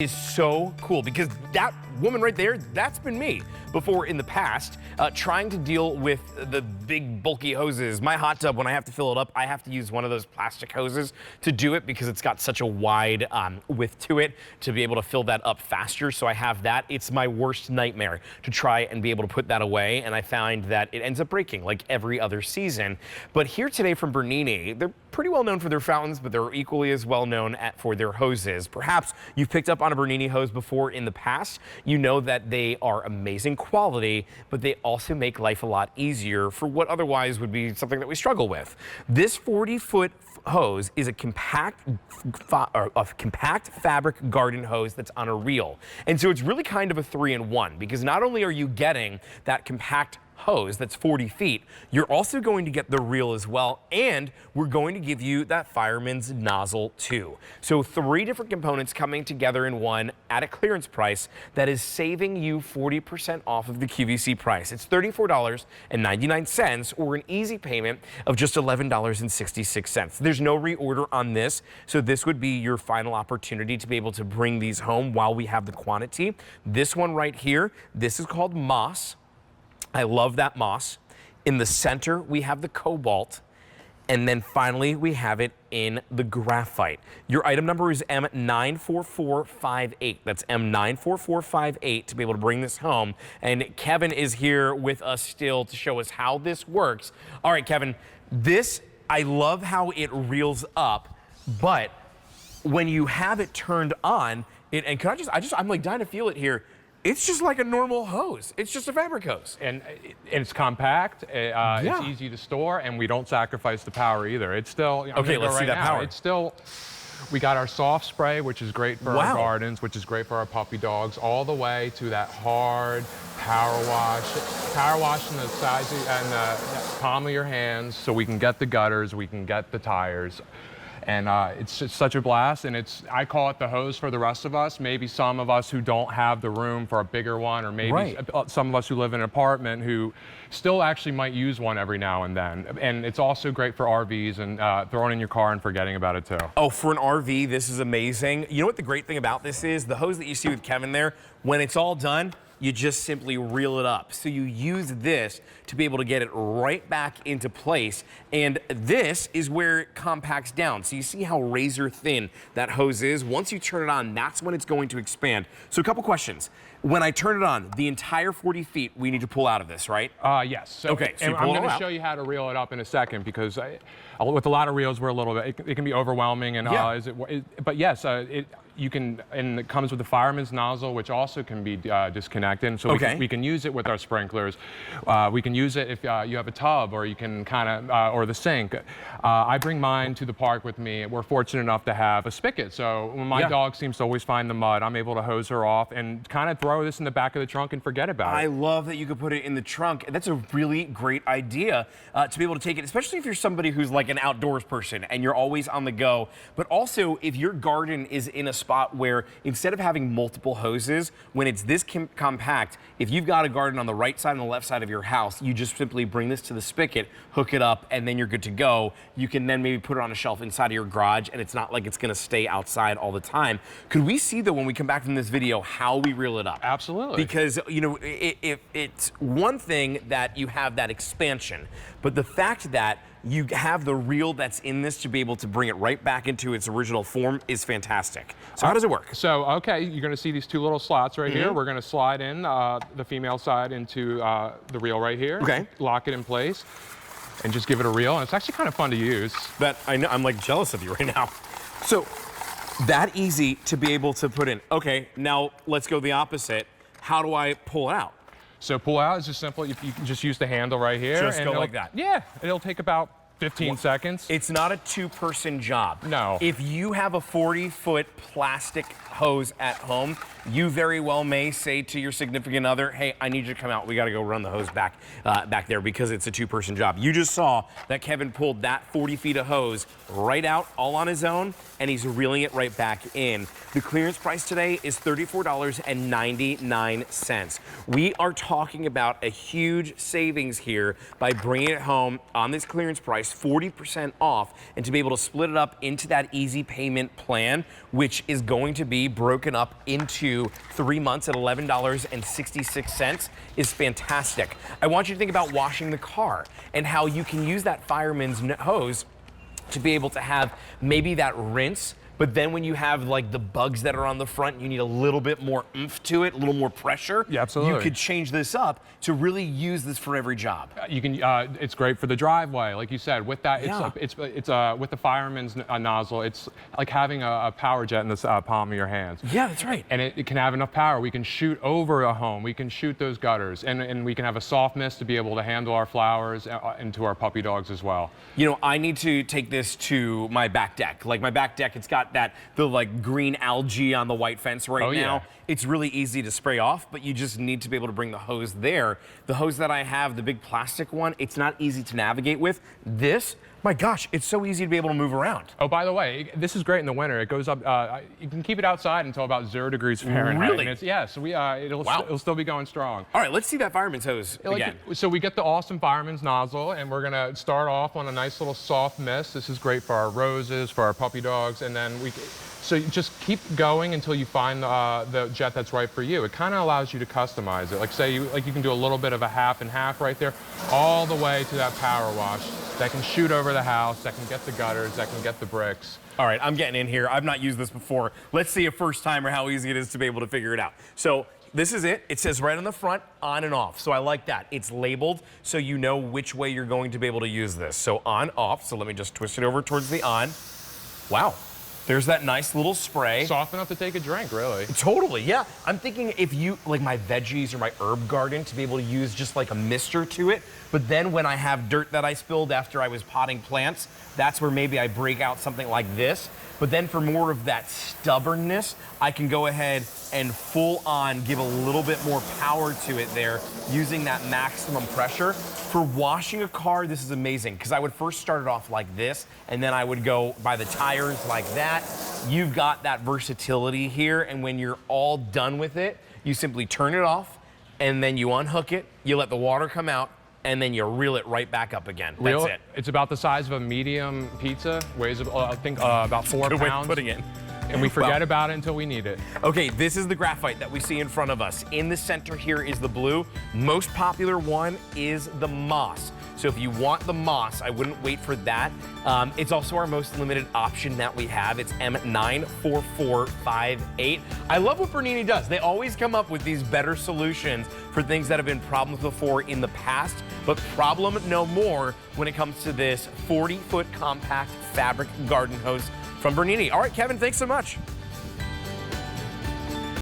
Is so cool because that woman right there, that's been me before in the past, trying to deal with the big bulky hoses. My hot tub, when I have to fill it up, I have to use one of those plastic hoses to do it because it's got such a wide width to it to be able to fill that up faster. So I have that. It's my worst nightmare to try and be able to put that away, and I find that it ends up breaking like every other season. But here today from Bernini, they're pretty well known for their fountains, but they're equally as well known for their hoses. Perhaps you've picked up on a Bernini hose before in the past. You know that they are amazing quality, but they also make life a lot easier for what otherwise would be something that we struggle with. This 40-foot hose is a compact fabric garden hose that's on a reel. And so it's really kind of a 3-in-1 because not only are you getting that compact hose that's 40 feet, you're also going to get the reel as well, and we're going to give you that fireman's nozzle too. So 3 different components coming together in one at a clearance price that is saving you 40% off of the QVC price. It's $34.99 or an easy payment of just $11.66. There's no reorder on this, so this would be your final opportunity to be able to bring these home while we have the quantity. This one right here, this is called Moss. I love that moss. In the center, we have the cobalt. And then finally, we have it in the graphite. Your item number is M94458. That's M94458 to be able to bring this home. And Kevin is here with us still to show us how this works. All right, Kevin, this, I love how it reels up, but when you have it turned on, and can I'm like dying to feel it here. It's just like a normal hose. It's just a fabric hose. And it's compact, it's easy to store, and we don't sacrifice the power either. It's still, okay, let's see that power. It's still, we got our soft spray, which is great for our gardens, which is great for our puppy dogs, all the way to that hard power wash in the size and the palm of your hands, so we can get the gutters, we can get the tires. And it's just such a blast, and I call it the hose for the rest of us. Maybe some of us who don't have the room for a bigger one, or maybe some of us who live in an apartment who still actually might use one every now and then. And it's also great for RVs and throwing in your car and forgetting about it too. Oh, for an RV, this is amazing. You know what the great thing about this is? The hose that you see with Kevin there, when it's all done, you just simply reel it up. So you use this to be able to get it right back into place. And this is where it compacts down. So you see how razor thin that hose is? Once you turn it on, that's when it's going to expand. So a couple questions. When I turn it on, the entire 40 feet, we need to pull out of this, right? Yes. So, okay, so I'm going to show you how to reel it up in a second, because with a lot of reels, we're a little bit, it can be overwhelming. And but yes, you can, and it comes with the fireman's nozzle, which also can be disconnected. So we can use it with our sprinklers. We can use it if you have a tub, or you can kind of, or the sink. I bring mine to the park with me. We're fortunate enough to have a spigot. So when my dog seems to always find the mud, I'm able to hose her off and kind of throw this in the back of the trunk and forget about it. I love that you could put it in the trunk. That's a really great idea to be able to take it, especially if you're somebody who's like an outdoors person and you're always on the go. But also, if your garden is in a spot where instead of having multiple hoses, when it's this compact, if you've got a garden on the right side and the left side of your house, you just simply bring this to the spigot, hook it up, and then you're good to go. You can then maybe put it on a shelf inside of your garage, and it's not like it's gonna stay outside all the time. Could we see, though, when we come back from this video, how we reel it up? Absolutely. Because, you know, it's one thing that you have that expansion, but the fact that you have the reel that's in this to be able to bring it right back into its original form is fantastic. So how does it work? So, okay, you're going to see these 2 little slots right here. We're going to slide in the female side into the reel right here. Okay. Lock it in place and just give it a reel. And it's actually kind of fun to use. That I know, I'm like jealous of you right now. So that easy to be able to put in. Okay, now let's go the opposite. How do I pull it out? So pull out is just simple. You can just use the handle right here. Just go like that. Yeah, it'll take about 15 seconds. It's not a 2-person job. No. If you have a 40-foot plastic hose at home, you very well may say to your significant other, hey, I need you to come out. We got to go run the hose back there because it's a 2-person job. You just saw that Kevin pulled that 40 feet of hose right out all on his own, and he's reeling it right back in. The clearance price today is $34.99. We are talking about a huge savings here by bringing it home on this clearance price. 40% off, and to be able to split it up into that easy payment plan, which is going to be broken up into 3 months at $11.66, is fantastic. I want you to think about washing the car and how you can use that fireman's hose to be able to have maybe that rinse, but then when you have like the bugs that are on the front, you need a little bit more oomph to it, a little more pressure. Yeah, absolutely. You could change this up to really use this for every job. You can. It's great for the driveway, like you said. With that, it's with the fireman's nozzle. It's like having a power jet in the palm of your hands. Yeah, that's right. And it can have enough power. We can shoot over a home. We can shoot those gutters, and we can have a soft mist to be able to handle our flowers and to our puppy dogs as well. You know, I need to take this to my back deck. Like my back deck, it's got the like green algae on the white fence right now. Yeah. It's really easy to spray off, but you just need to be able to bring the hose there. The hose that I have, the big plastic one, it's not easy to navigate with. This, my gosh, it's so easy to be able to move around. Oh, by the way, this is great in the winter. It goes up. You can keep it outside until about 0 degrees Fahrenheit. Really? And so it'll still be going strong. All right, let's see that fireman's hose again. So we get the awesome fireman's nozzle, and we're gonna start off on a nice little soft mist. This is great for our roses, for our puppy dogs, and then so you just keep going until you find the jet that's right for you. It kind of allows you to customize it. Like say you can do a little bit of a half and half right there, all the way to that power wash that can shoot over the house, that can get the gutters, that can get the bricks. All right, I'm getting in here. I've not used this before. Let's see a first timer how easy it is to be able to figure it out. So this is it. It says right on the front, on and off. So I like that. It's labeled so you know which way you're going to be able to use this. So on, off. So let me just twist it over towards the on. Wow. There's that nice little spray. Soft enough to take a drink, really. Totally, yeah. I'm thinking if you, like my veggies or my herb garden, to be able to use just like a mister to it. But then when I have dirt that I spilled after I was potting plants, that's where maybe I break out something like this. But then for more of that stubbornness, I can go ahead and full on give a little bit more power to it there using that maximum pressure. For washing a car, this is amazing because I would first start it off like this and then I would go by the tires like that. You've got that versatility here, and when you're all done with it, you simply turn it off and then you unhook it, you let the water come out, and then you reel it right back up again. That's it. It's about the size of a medium pizza, weighs I think about 4 Good way of pounds. putting it. And we forget about it until we need it. Okay, this is the graphite that we see in front of us. In the center here is the blue. Most popular one is the moss. So if you want the moss, I wouldn't wait for that. It's also our most limited option that we have. It's M94458. I love what Bernini does. They always come up with these better solutions for things that have been problems before in the past, but problem no more when it comes to this 40-foot compact fabric garden hose from Bernini. All right, Kevin, thanks so much.